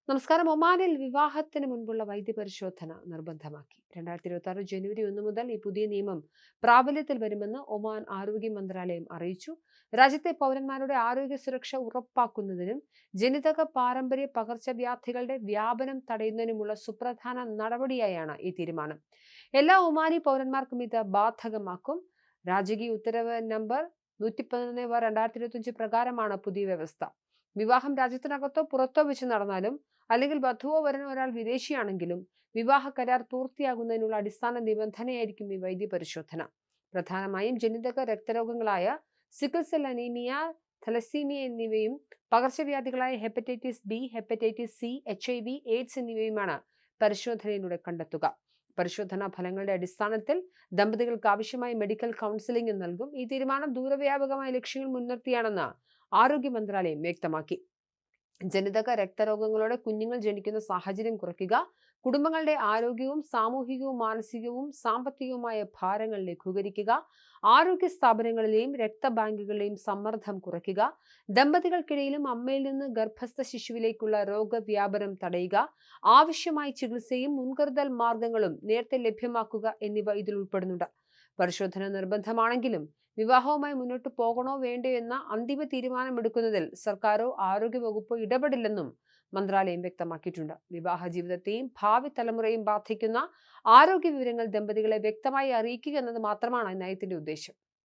നമസ്കാരം. ഒമാനിൽ വിവാഹത്തിന് മുൻപുള്ള വൈദ്യപരിശോധന നിർബന്ധമാക്കി. 2026 ജനുവരി 1 മുതൽ ഈ പുതിയ നിയമം പ്രാബല്യത്തിൽ വരുമെന്ന് ഒമാൻ ആരോഗ്യ മന്ത്രാലയം അറിയിച്ചു. രാജ്യത്തെ പൗരന്മാരുടെ ആരോഗ്യ സുരക്ഷ ഉറപ്പാക്കുന്നതിനും ജനിതക പാരമ്പര്യ പകർച്ചവ്യാധികളുടെ വ്യാപനം തടയുന്നതിനുമുള്ള സുപ്രധാന നടപടിയായാണ് ഈ തീരുമാനം. എല്ലാ ഒമാനി പൗരന്മാർക്കും ഇത് ബാധകമാക്കും. രാജകീയ ഉത്തരവ് നമ്പർ 111/2025 പ്രകാരമാണ് പുതിയ വ്യവസ്ഥ. വിവാഹം രാജ്യത്തിനകത്തോ പുറത്തോ വെച്ച് നടന്നാലും അല്ലെങ്കിൽ വധുവോ വരനോ ഒരാൾ വിദേശിയാണെങ്കിലും വിവാഹ കരാർ പൂർത്തിയാകുന്നതിനുള്ള അടിസ്ഥാന നിബന്ധനയായിരിക്കും ഈ വൈദ്യ പരിശോധന. പ്രധാനമായും ജനിതക രക്തരോഗങ്ങളായ സിക്കിൾ സെൽ അനീമിയ, തലസീമിയ എന്നിവയും പകർച്ചവ്യാധികളായ hepatitis B, hepatitis C, HIV, AIDS എന്നിവയുമാണ് പരിശോധനയിലൂടെ കണ്ടെത്തുക. പരിശോധനാ ഫലങ്ങളുടെ അടിസ്ഥാനത്തിൽ ദമ്പതികൾക്ക് ആവശ്യമായ മെഡിക്കൽ കൗൺസിലിംഗ് നൽകും. ഈ തീരുമാനം ദൂരവ്യാപകമായ ലക്ഷ്യങ്ങൾ മുൻനിർത്തിയാണെന്ന് ആരോഗ്യ മന്ത്രാലയം വ്യക്തമാക്കി. ജനിതക രക്തരോഗങ്ങളോടെ കുഞ്ഞുങ്ങൾ ജനിക്കുന്ന സാഹചര്യം കുറയ്ക്കുക, കുടുംബങ്ങളുടെ ആരോഗ്യവും സാമൂഹികവും മാനസികവും സാമ്പത്തികവുമായ ഭാരങ്ങൾ ലഘൂകരിക്കുക, ആരോഗ്യ സ്ഥാപനങ്ങളിലെയും രക്തബാങ്കുകളിലെയും സമ്മർദ്ദം കുറയ്ക്കുക, ദമ്പതികൾക്കിടയിലും അമ്മയിൽ നിന്ന് ഗർഭസ്ഥ ശിശുവിലേക്കുള്ള രോഗവ്യാപനം തടയുക, ആവശ്യമായ ചികിത്സയും മുൻകരുതൽ മാർഗങ്ങളും നേരത്തെ ലഭ്യമാക്കുക എന്നിവ ഇതിൽ ഉൾപ്പെടുന്നുണ്ട്. പരിശോധന നിർബന്ധമാണെങ്കിലും വിവാഹവുമായി മുന്നോട്ട് പോകണോ വേണ്ടയോ എന്ന അന്തിമ തീരുമാനമെടുക്കുന്നതിൽ സർക്കാരോ ആരോഗ്യവകുപ്പോ ഇടപെടില്ലെന്നും മന്ത്രാലയം വ്യക്തമാക്കിയിട്ടുണ്ട്. വിവാഹ ജീവിതത്തെയും ഭാവി തലമുറയും ബാധിക്കുന്ന ആരോഗ്യ വിവരങ്ങൾ ദമ്പതികളെ വ്യക്തമായി അറിയിക്കുക എന്നത് മാത്രമാണ് നയത്തിന്റെ ഉദ്ദേശം.